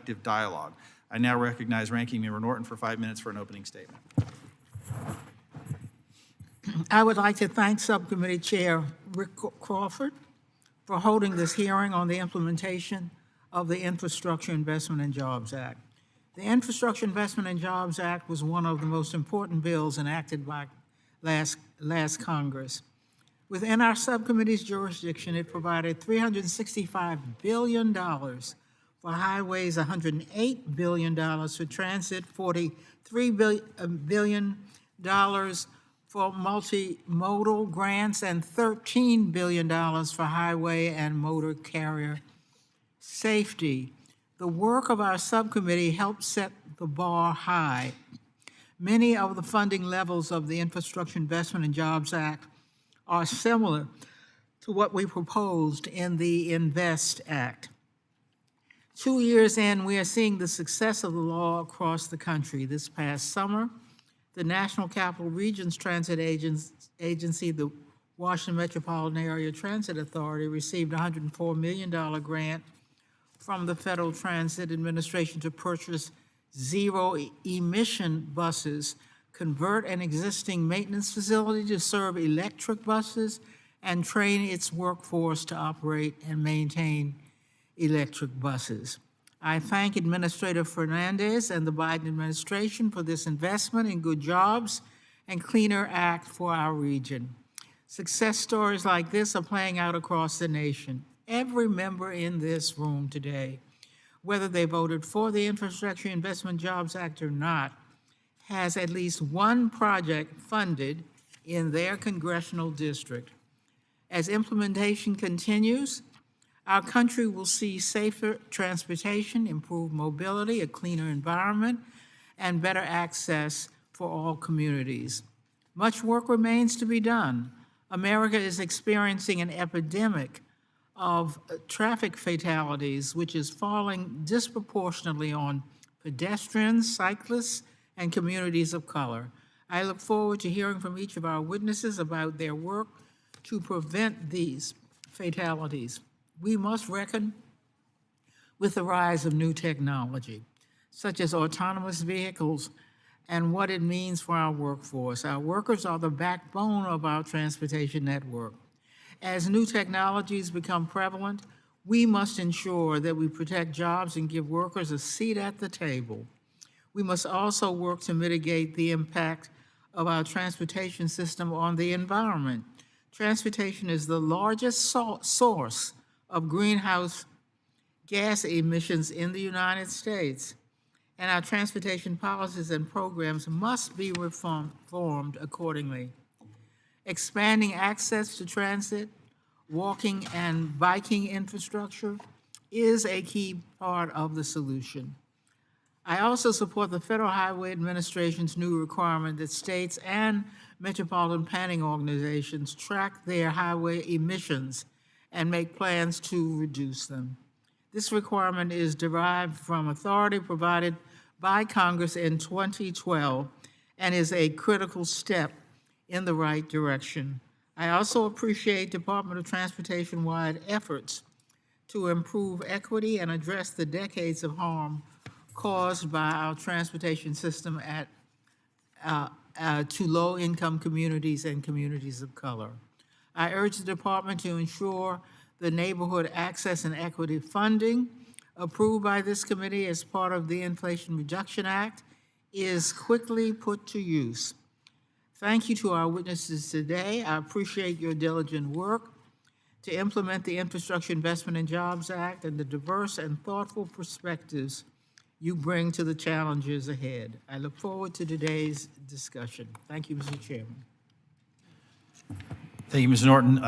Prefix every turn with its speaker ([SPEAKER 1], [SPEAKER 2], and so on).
[SPEAKER 1] collective dialogue. I now recognize Ranking Member Norton for 5 minutes for an opening statement.
[SPEAKER 2] I would like to thank Subcommittee Chair Rick Crawford for holding this hearing on the implementation of the Infrastructure Investment and Jobs Act. The Infrastructure Investment and Jobs Act was one of the most important bills enacted by last Congress. Within our subcommittee's jurisdiction, it provided $365 billion for highways, $108 billion for transit, $43 billion for multimodal grants, and $13 billion for highway and motor carrier safety. The work of our subcommittee helped set the bar high. Many of the funding levels of the Infrastructure Investment and Jobs Act are similar to what we proposed in the INVEST Act. 2 years in, we are seeing the success of the law across the country. This past summer, the National Capital Region's Transit Agency, the Washington Metropolitan Area Transit Authority, received a $104 million grant from the Federal Transit Administration to purchase zero-emission buses, convert an existing maintenance facility to serve electric buses, and train its workforce to operate and maintain electric buses. I thank Administrator Fernandez and the Biden administration for this investment in good jobs and cleaner act for our region. Success stories like this are playing out across the nation. Every member in this room today, whether they voted for the Infrastructure Investment Jobs Act or not, has at least one project funded in their congressional district. As implementation continues, our country will see safer transportation, improved mobility, a cleaner environment, and better access for all communities. Much work remains to be done. America is experiencing an epidemic of traffic fatalities, which is falling disproportionately on pedestrians, cyclists, and communities of color. I look forward to hearing from each of our witnesses about their work to prevent these fatalities. We must reckon with the rise of new technology, such as autonomous vehicles, and what it means for our workforce. Our workers are the backbone of our transportation network. As new technologies become prevalent, we must ensure that we protect jobs and give workers a seat at the table. We must also work to mitigate the impact of our transportation system on the environment. Transportation is the largest source of greenhouse gas emissions in the United States, and our transportation policies and programs must be reformed accordingly. Expanding access to transit, walking, and biking infrastructure is a key part of the solution. I also support the Federal Highway Administration's new requirement that states and metropolitan planning organizations track their highway emissions and make plans to reduce them. This requirement is derived from authority provided by Congress in 2012 and is a critical step in the right direction. I also appreciate Department of Transportation-wide efforts to improve equity and address the decades of harm caused by our transportation system to low-income communities and communities of color. I urge the department to ensure the neighborhood access and equity funding approved by this committee as part of the Inflation Reduction Act is quickly put to use. Thank you to our witnesses today. I appreciate your diligent work to implement the Infrastructure Investment and Jobs Act and the diverse and thoughtful perspectives you bring to the challenges ahead. I look forward to today's discussion. Thank you, Mr. Chairman.
[SPEAKER 1] Thank you, Ms. Norton.